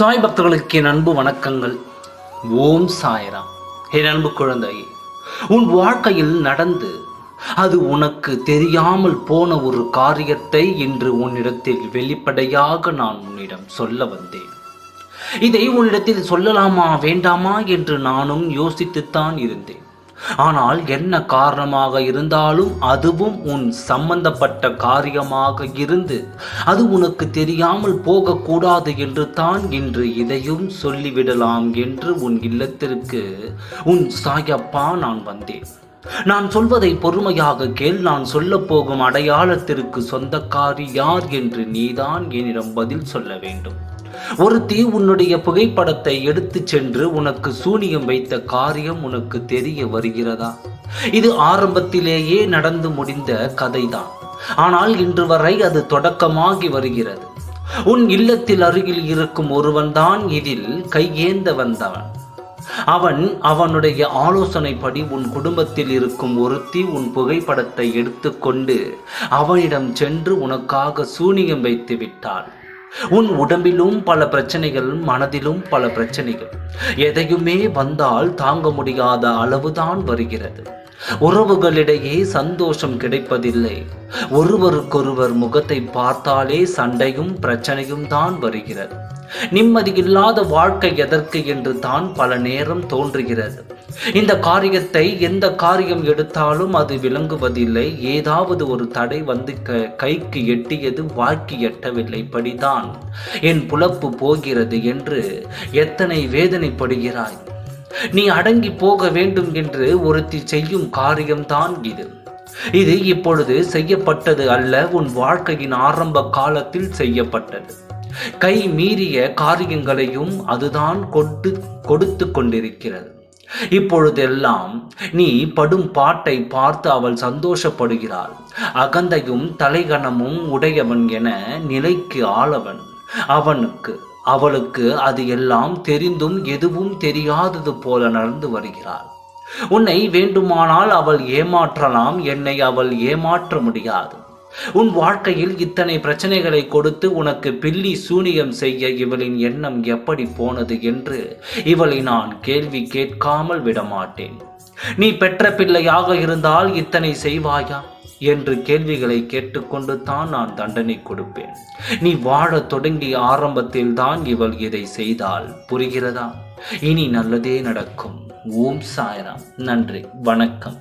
சாய் பக்தர்களுக்கு என் அன்பு வணக்கங்கள். ஓம் சாய்ராம். என் அன்பு குழந்தை, உன் வாழ்க்கையில் நடந்து அது உனக்கு தெரியாமல் போன ஒரு காரியத்தை இன்று உன்னிடத்தில் வெளிப்படையாக நான் உன்னிடம் சொல்ல வந்தேன். இதை உன்னிடத்தில் சொல்லலாமா வேண்டாமா என்று நானும் யோசித்துத்தான் இருந்தேன். ஆனால் என்ன காரணமாக இருந்தாலும் அதுவும் உன் சம்பந்தப்பட்ட காரியமாக இருந்து அது உனக்கு தெரியாமல் போகக்கூடாது என்று தான் இன்று இதையும் சொல்லிவிடலாம் என்று உன் இல்லத்திற்கு உன் சாயப்பா நான் வந்தேன். நான் சொல்வதை பொறுமையாக கேள். நான் சொல்லப் போகும் அடையாளத்திற்கு சொந்தக்காரி யார் என்று நீதான் என்னிடம் பதில் சொல்ல வேண்டும். ஒருத்தி உன்னுடைய புகைப்படத்தை எடுத்துச் சென்று உனக்கு சூனியம் வைத்த காரியம் உனக்கு தெரிய வருகிறதா? இது ஆரம்பத்திலேயே நடந்து முடிந்த கதைதான். ஆனால் இன்று வரை அது தொடக்கமாகி வருகிறது. உன் இல்லத்தில் அருகில் இருக்கும் ஒருவன்தான் இதில் கையேந்த வந்தவன். அவனுடைய ஆலோசனைப்படி உன் குடும்பத்தில் இருக்கும் ஒருத்தி உன் புகைப்படத்தை எடுத்துக்கொண்டு அவனிடம் சென்று உனக்காக சூனியம் வைத்து விட்டாள். உன் உடம்பிலும் பல பிரச்சனைகள், மனதிலும் பல பிரச்சனைகள். எதையுமே வந்தால் தாங்க முடியாத அளவுதான் வருகிறது. உறவுகளிடையே சந்தோஷம் கிடைப்பதில்லை. ஒருவருக்கொருவர் முகத்தை பார்த்தாலே சண்டையும் பிரச்சனையும் தான் வருகிறது. நிம்மதியில்லாத வாழ்க்கை எதற்கு என்று தான் பல நேரம் தோன்றுகிறது. இந்த காரியத்தை எந்த காரியம் எடுத்தாலும் அது விளங்குவதில்லை. ஏதாவது ஒரு தடை வந்து கைக்கு எட்டியது வாய்க்கு எட்டவில்லை. படிதான் என் புலப்பு போகிறது என்று எத்தனை வேதனைப்படுகிறாய். நீ அடங்கி போக வேண்டும் என்று ஒருத்தி செய்யும் காரியம்தான் இது. இது இப்பொழுது செய்யப்பட்டது அல்ல, உன் வாழ்க்கையின் ஆரம்ப காலத்தில் செய்யப்பட்டது. கை மீறிய காரியங்களையும் அதுதான் கொடுத்து கொண்டிருக்கிறது. இப்பொழுதெல்லாம் நீ படும் பாட்டை பார்த்து அவள் சந்தோஷப்படுகிறாள். அகந்தையும் தலைகணமும் உடையவன் என நிலைக்கு ஆளவன் அவளுக்கு அது எல்லாம் தெரிந்தும் எதுவும் தெரியாதது போல நடந்து வருகிறாள். உன்னை வேண்டுமானால் அவள் ஏமாற்றலாம், என்னை அவள் ஏமாற்ற முடியாது. உன் வாழ்க்கையில் இத்தனை பிரச்சனைகளை கொடுத்து உனக்கு பில்லி சூனியம் செய்ய இவளின் எண்ணம் எப்படி போனது என்று இவளை நான் கேள்வி கேட்காமல் விடமாட்டேன். நீ பெற்ற பிள்ளையாக இருந்தால் இத்தனை செய்வாயா என்று கேள்விகளை கேட்டுக்கொண்டு தான் நான் தண்டனை கொடுப்பேன். நீ வாழத் தொடங்கிய ஆரம்பத்தில் தான் இவள் இதை செய்தால். புரிகிறதா? இனி நல்லதே நடக்கும். ஓம் சாய்ராம். நன்றி, வணக்கம்.